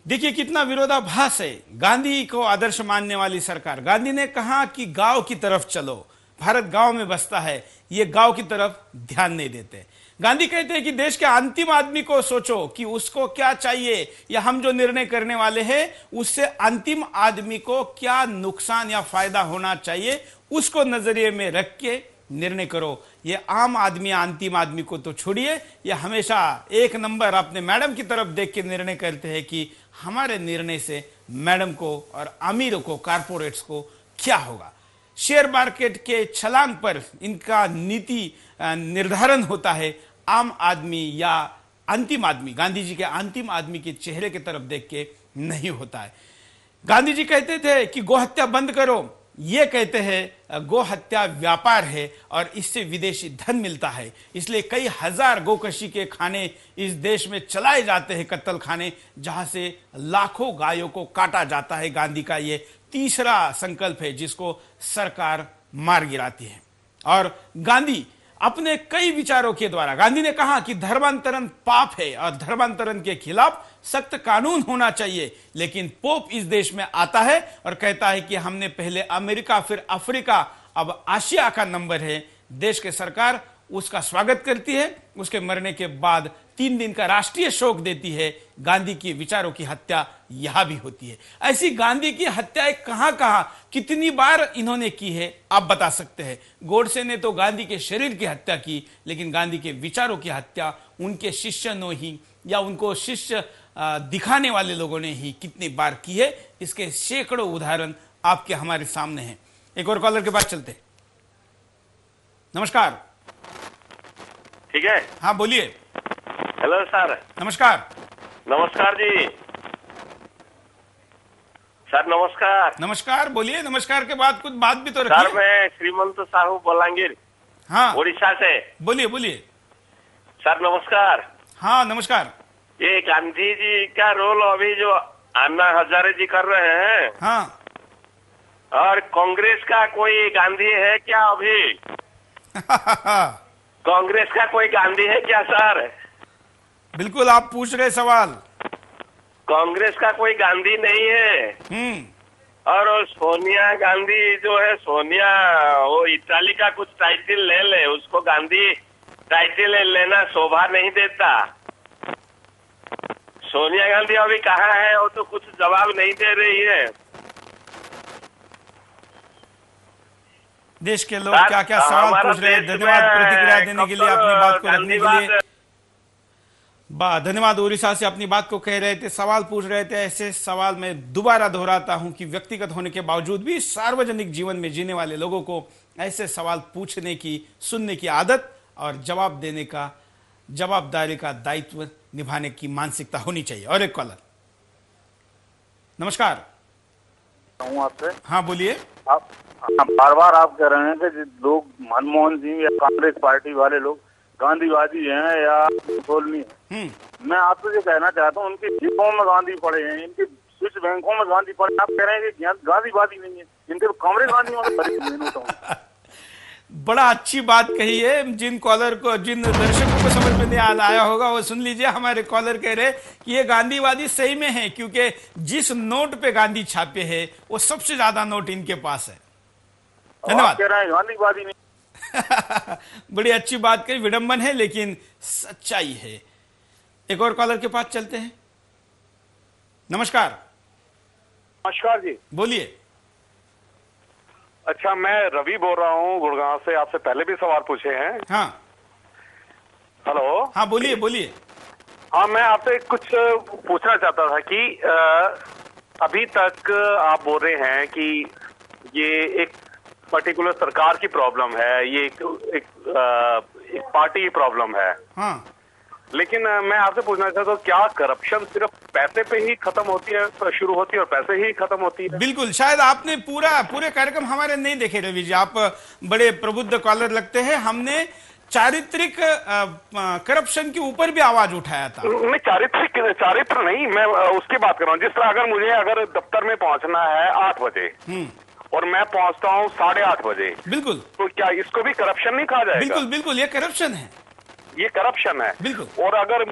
देखिए कितना विरोधाभास है। गांधी को आदर्श मानने वाली सरकार, गांधी ने कहा कि गांव की तरफ चलो, भारत गांव में बसता है, ये गांव की तरफ ध्यान नहीं देते। गांधी कहते हैं कि देश के अंतिम आदमी को सोचो कि उसको क्या चाहिए, या हम जो निर्णय करने वाले हैं उससे अंतिम आदमी को क्या नुकसान या फायदा होना चाहिए, उसको नजरिए में रख के निर्णय करो। ये आम आदमी अंतिम आदमी को तो छोड़िए, ये हमेशा एक नंबर अपने मैडम की तरफ देख के निर्णय करते हैं कि हमारे निर्णय से मैडम को और अमीरों को, कारपोरेट्स को क्या होगा। शेयर मार्केट के छलांग पर इनका नीति निर्धारण होता है। आम आदमी या अंतिम आदमी, गांधी जी के अंतिम आदमी के चेहरे की तरफ देख के नहीं होता है। गांधी जी कहते थे कि गौ हत्या बंद करो, ये कहते हैं गौ हत्या व्यापार है और इससे विदेशी धन मिलता है, इसलिए कई हजार गोकशी के खाने इस देश में चलाए जाते हैं, कत्ल खाने, जहां से लाखों गायों को काटा जाता है। गांधी का ये तीसरा संकल्प है जिसको सरकार मार गिराती है। और गांधी अपने कई विचारों के द्वारा, गांधी ने कहा कि धर्मांतरण पाप है और धर्मांतरण के खिलाफ सख्त कानून होना चाहिए। लेकिन पोप इस देश में आता है और कहता है कि हमने पहले अमेरिका, फिर अफ्रीका, अब आशिया का नंबर है। देश की सरकार उसका स्वागत करती है, उसके मरने के बाद 3 दिन का राष्ट्रीय शोक देती है। गांधी की विचारों की हत्या यहां भी होती है। ऐसी गांधी की हत्याएं कहां कहां, कितनी बार इन्होंने की है, आप बता सकते हैं। गोडसे ने तो गांधी के शरीर की हत्या की, लेकिन गांधी के विचारों की हत्या उनके शिष्यों ही या उनको शिष्य दिखाने वाले लोगों ने ही कितनी बार की है। इसके सैकड़ों उदाहरण आपके हमारे सामने हैं। एक और कॉलर के पास चलते। नमस्कार। ठीक है, हाँ बोलिए। Hello sir. नमस्कार। नमस्कार जी सर, नमस्कार। नमस्कार, बोलिए। नमस्कार के बाद कुछ बात भी तो रखिए। सर मैं श्रीमंत साहू बलांगीर, हाँ उड़ीसा से। बोलिए बोलिए। सर नमस्कार। हाँ नमस्कार। ये गांधी जी का रोल अभी जो अन्ना हजारे जी कर रहे हैं, हाँ और कांग्रेस का कोई गांधी है क्या अभी? कांग्रेस का कोई गांधी है क्या सर? बिल्कुल, आप पूछ रहे सवाल। कांग्रेस का कोई गांधी नहीं है। और सोनिया गांधी जो है, सोनिया वो इटाली का कुछ टाइटल ले ले, उसको गांधी टाइटल लेना शोभा नहीं देता। सोनिया गांधी अभी कहाँ है, वो तो कुछ जवाब नहीं दे रही है। देश के लोग क्या क्या सवाल पूछ रहे हैं। धन्यवाद प्रतिक्रिया देने के लिए, अपनी बात को रखने के लिए। धन्यवाद। उड़ीसा से अपनी बात को कह रहे थे, सवाल पूछ रहे थे। ऐसे सवाल मैं दोबारा दोहराता हूं कि व्यक्तिगत होने के बावजूद भी सार्वजनिक जीवन में जीने वाले लोगों को ऐसे सवाल पूछने की, सुनने की आदत और जवाब देने का, जवाबदारी का दायित्व निभाने की मानसिकता होनी चाहिए। और एक कॉलर। नमस्कार। आपसे। हाँ बोलिए। आप बार बार आप कह रहे हैं कि लोग मनमोहन सिंह या कांग्रेस पार्टी वाले लोग गांधीवादी हैं या सोलनी है। मैं आपसे ये कहना चाहता हूँ, उनके जेबों में गांधी पड़े हैं, इनके स्विच बैंकों में गांधी पड़े हैं। आप कह रहे हैं कि गांधीवादी नहीं है, इनके कांग्रेस गांधियों में। बड़ा अच्छी बात कही है। जिन कॉलर को, जिन दर्शकों को समझ में नहीं आया होगा वो सुन लीजिए। हमारे कॉलर कह रहे कि ये गांधीवादी सही में है, क्योंकि जिस नोट पे गांधी छापे हैं वो सबसे ज्यादा नोट इनके पास है। धन्यवाद। कह रहे हैं गांधीवादी नहीं। बड़ी अच्छी बात कही, विडंबन है लेकिन सच्चाई है। एक और कॉलर के पास चलते हैं। नमस्कार। नमस्कार जी, बोलिए। अच्छा मैं रवि बोल रहा हूँ गुड़गांव से। आपसे पहले भी सवाल पूछे हैं। हाँ हेलो। हाँ बोलिए बोलिए। हाँ, मैं आपसे कुछ पूछना चाहता था कि अभी तक आप बोल रहे हैं कि ये एक पर्टिकुलर सरकार की प्रॉब्लम है, ये एक पार्टी की प्रॉब्लम है। हाँ लेकिन मैं आपसे पूछना चाहता हूँ, क्या करप्शन सिर्फ पैसे पे ही खत्म होती है, शुरू होती है और पैसे ही खत्म होती है? बिल्कुल। शायद आपने पूरे कार्यक्रम हमारे नहीं देखे रवि जी, आप बड़े प्रबुद्ध कॉलर लगते हैं। हमने चारित्रिक करप्शन के ऊपर भी आवाज उठाया था। नहीं, चारित्र नहीं, मैं उसकी बात कर रहा हूँ। जिस तरह अगर दफ्तर में पहुंचना है 8 बजे और मैं पहुंचता हूँ 8:30 बजे, बिल्कुल, तो क्या इसको भी करप्शन नहीं कहा जाएगा? बिल्कुल बिल्कुल, ये करप्शन है, ये करप्शन है। बिल्कुल। और अगर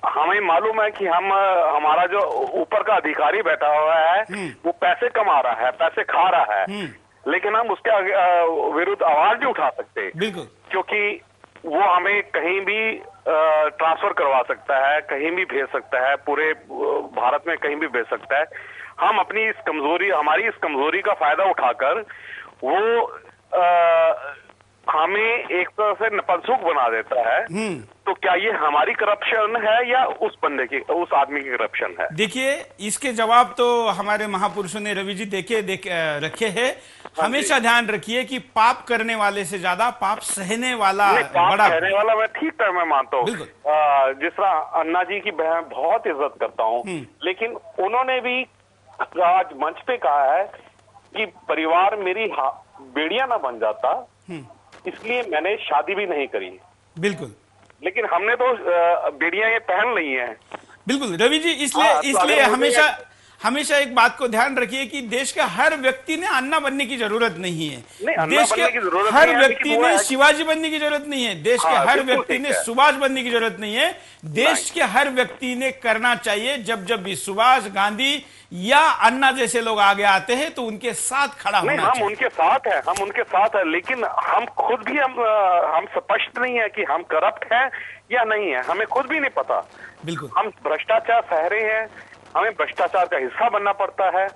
हमें मालूम है कि हमारा जो ऊपर का अधिकारी बैठा हुआ है वो पैसे कमा रहा है, पैसे खा रहा है, लेकिन हम उसके विरुद्ध आवाज नहीं उठा सकते। बिल्कुल, क्योंकि वो हमें कहीं भी ट्रांसफर करवा सकता है, कहीं भी भेज सकता है, पूरे भारत में कहीं भी भेज सकता है। हम अपनी हमारी इस कमजोरी का फायदा उठाकर वो हमें एक तरह से नपुंसक बना देता है। तो क्या ये हमारी करप्शन है या उस आदमी की करप्शन है? देखिए, इसके जवाब तो हमारे महापुरुषों ने रवि जी रखे हैं। हमेशा ध्यान रखिए कि पाप करने वाले से ज्यादा पाप सहने वाला बड़ा। सहने वाला मैं ठीक है, मैं मानता हूँ। जिस तरह अन्ना जी की मैं बहुत इज्जत करता हूँ, लेकिन उन्होंने भी आज मंच पे कहा है कि परिवार मेरी बेड़िया ना बन जाता, इसलिए मैंने शादी भी नहीं करी। बिल्कुल, लेकिन हमने तो बेड़ियां ये पहन ली हैं। बिल्कुल रवि जी, इसलिए हमेशा एक बात को ध्यान रखिए कि देश के हर व्यक्ति ने अन्ना बनने की जरूरत नहीं है। देश के हर व्यक्ति ने शिवाजी बनने की जरूरत नहीं है। देश के हर व्यक्ति ने सुभाष बनने की जरूरत नहीं है। देश के हर व्यक्ति ने करना चाहिए, जब जब भी सुभाष, गांधी या अन्ना जैसे लोग आगे आते हैं तो उनके साथ खड़ा होना चाहिए। हम उनके साथ है, लेकिन हम खुद भी हम स्पष्ट नहीं है कि हम करप्ट हैं या नहीं है, हमें खुद भी नहीं पता। बिल्कुल, हम भ्रष्टाचार सह रहे हैं, हमें भ्रष्टाचार का हिस्सा बनना पड़ता है।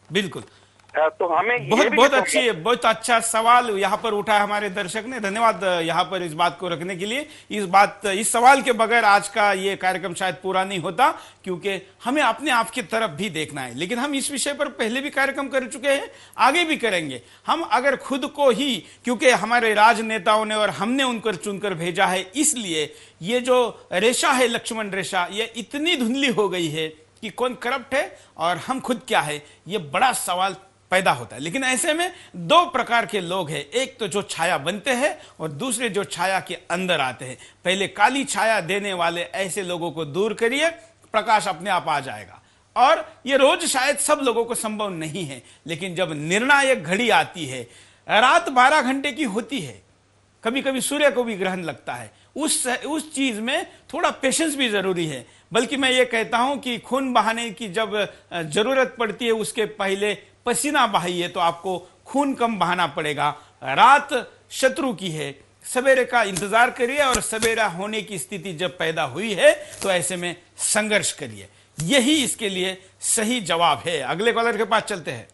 बिल्कुल, तो हमें बहुत अच्छा सवाल यहाँ पर उठा है हमारे दर्शक ने। धन्यवाद यहाँ पर इस बात को रखने के लिए। इस सवाल के बगैर आज का ये कार्यक्रम शायद पूरा नहीं होता, क्योंकि हमें अपने आप की तरफ भी देखना है। लेकिन हम इस विषय पर पहले भी कार्यक्रम कर चुके हैं, आगे भी करेंगे। हम अगर खुद को ही, क्योंकि हमारे राजनेताओं ने और हमने उनको चुनकर भेजा है, इसलिए ये जो रेशा है, लक्ष्मण रेशा, ये इतनी धुंधली हो गई है कि कौन करप्ट है और हम खुद क्या है, ये बड़ा सवाल पैदा होता है। लेकिन ऐसे में दो प्रकार के लोग हैं, एक तो जो छाया बनते हैं और दूसरे जो छाया के अंदर आते हैं। पहले काली छाया देने वाले ऐसे लोगों को दूर करिए, प्रकाश अपने आप आ जाएगा। और ये रोज शायद सब लोगों को संभव नहीं है, लेकिन जब निर्णायक घड़ी आती है, रात 12 घंटे की होती है, कभी कभी सूर्य को भी ग्रहण लगता है, उस चीज में थोड़ा पेशेंस भी जरूरी है। बल्कि मैं ये कहता हूं कि खून बहाने की जब जरूरत पड़ती है, उसके पहले पसीना बहाइए तो आपको खून कम बहाना पड़ेगा। रात शत्रु की है, सवेरे का इंतजार करिए, और सवेरा होने की स्थिति जब पैदा हुई है तो ऐसे में संघर्ष करिए। यही इसके लिए सही जवाब है। अगले कॉलर के पास चलते हैं।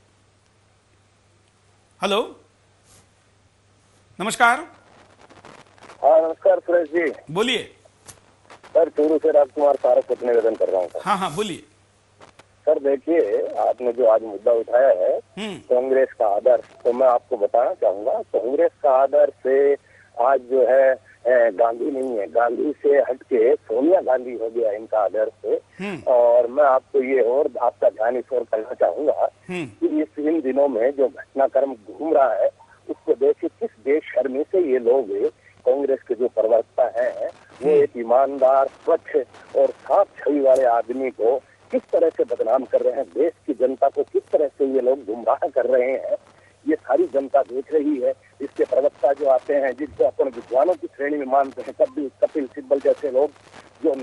हेलो, नमस्कार। हाँ नमस्कार सुरेश जी, बोलिए। सर चूरू से राजकुमार सारक को निवेदन कर रहा हूँ। हाँ, बोलिए। सर देखिए, आपने जो आज मुद्दा उठाया है कांग्रेस का आदर्श, तो मैं आपको बताना चाहूंगा, कांग्रेस का आदर्श से आज जो है गांधी नहीं है, गांधी से हटके सोनिया गांधी हो गया इनका आदर्श। और मैं आपको ये और आपका ध्यान इस ओर करना चाहूंगा कि इन दिनों में जो घटनाक्रम घूम रहा है उसको देखिए, किस बेशर्मी से ये लोग कांग्रेस के जो प्रवक्ता हैं वो एक ईमानदार, स्वच्छ और साफ छवि वाले आदमी को किस तरह से बदनाम कर रहे हैं, देश की जनता को किस तरह से ये लोग गुमराह कर रहे हैं, ये सारी जनता देख रही है। इसके प्रवक्ता जो आते हैं, जिनको अपन विद्वानों की श्रेणी में मानते हैं, कपिल सिब्बल जैसे लोग, जो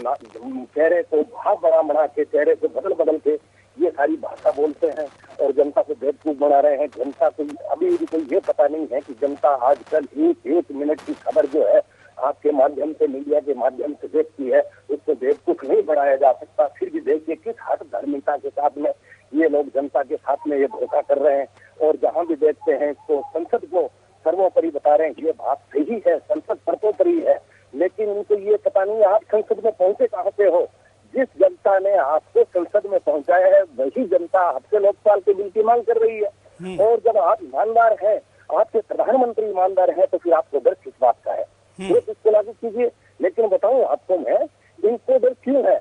चेहरे को बड़ा बना के, चेहरे को बदल के ये सारी भाषा बोलते हैं और जनता को बेवकूफ बना रहे हैं। जनता को अभी भी कोई ये पता नहीं है कि जनता आजकल एक मिनट की खबर जो है आपके माध्यम से, मीडिया के माध्यम से देखती है, उसको बेवकूफ नहीं बढ़ाया जा सकता। फिर भी देखिए किस हठ धर्मिता के साथ में ये लोग जनता के साथ में ये धोखा कर रहे हैं। और जहां भी देखते हैं तो संसद को सर्वोपरि बता रहे हैं, ये बात सही है, संसद सर्वोपरि है, लेकिन उनको ये पता नहीं आप संसद में पहुंचे कहाँ पे हो। जिस जनता ने आपको संसद में पहुंचाया है वही जनता आपसे लोकपाल के बिल की मांग कर रही है। और जब आप ईमानदार हैं, आपके प्रधानमंत्री ईमानदार है, तो फिर आपको डर किस बात का है? तो इसको लागू कीजिए। लेकिन बताऊं आपको मैं, इनको डर क्यों है,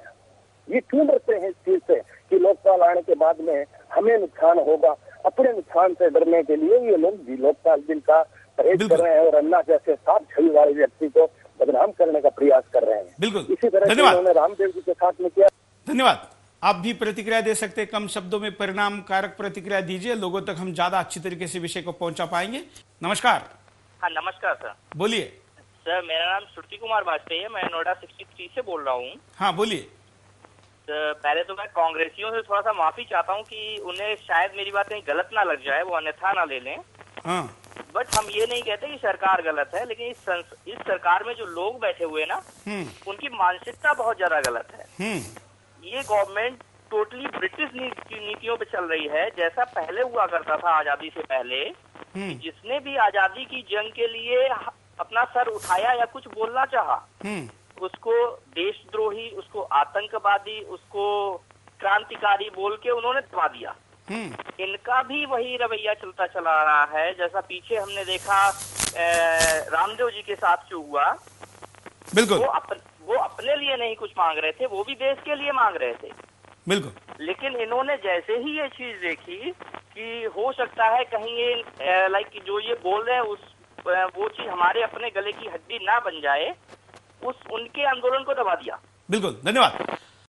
ये क्यों डरते हैं इस चीज से कि लोकपाल आने के बाद में हमें नुकसान होगा? अपने नुकसान से डरने के लिए ये लोग लोकपाल बिल का परहेज कर रहे हैं और अन्ना जैसे साफ छवि वाले व्यक्ति को बदनाम करने का प्रयास कर रहे हैं। बिल्कुल, इसी तरह से उन्होंने रामदेव जी के साथ में किया। धन्यवाद। आप भी प्रतिक्रिया दे सकते हैं, कम शब्दों में परिणाम कारक प्रतिक्रिया दीजिए, लोगों तक हम ज्यादा अच्छी तरीके से विषय को पहुंचा पाएंगे। नमस्कार। हाँ नमस्कार सर। बोलिए। सर मेरा नाम श्रुति कुमार वाजपेयी है, मैं नोएडा 63 से बोल रहा हूँ। हाँ बोलिए। पहले तो मैं कांग्रेसियों से थोड़ा सा माफी चाहता हूँ कि उन्हें शायद मेरी बात कहीं गलत ना लग जाए, वो अन्यथा ना ले लें। हाँ। बट हम ये नहीं कहते कि सरकार गलत है, लेकिन इस सरकार में जो लोग बैठे हुए ना, उनकी मानसिकता बहुत ज्यादा गलत है। ये गवर्नमेंट टोटली ब्रिटिश नीतियों पे चल रही है, जैसा पहले हुआ करता था आजादी से पहले। जिसने भी आजादी की जंग के लिए अपना सर उठाया या कुछ बोलना चाहा, उसको देशद्रोही, उसको आतंकवादी, उसको क्रांतिकारी बोल के उन्होंने दबा दिया। इनका भी वही रवैया चलता चला आ रहा है, जैसा पीछे हमने देखा रामदेव जी के साथ जो हुआ। बिल्कुल। वो अपने लिए नहीं कुछ मांग रहे थे, वो भी देश के लिए मांग रहे थे। बिल्कुल। लेकिन इन्होंने जैसे ही ये चीज देखी कि हो सकता है कहीं ये लाइक जो ये बोल रहे हैं वो चीज हमारे अपने गले की हड्डी ना बन जाए, उनके आंदोलन को दबा दिया। बिल्कुल, धन्यवाद।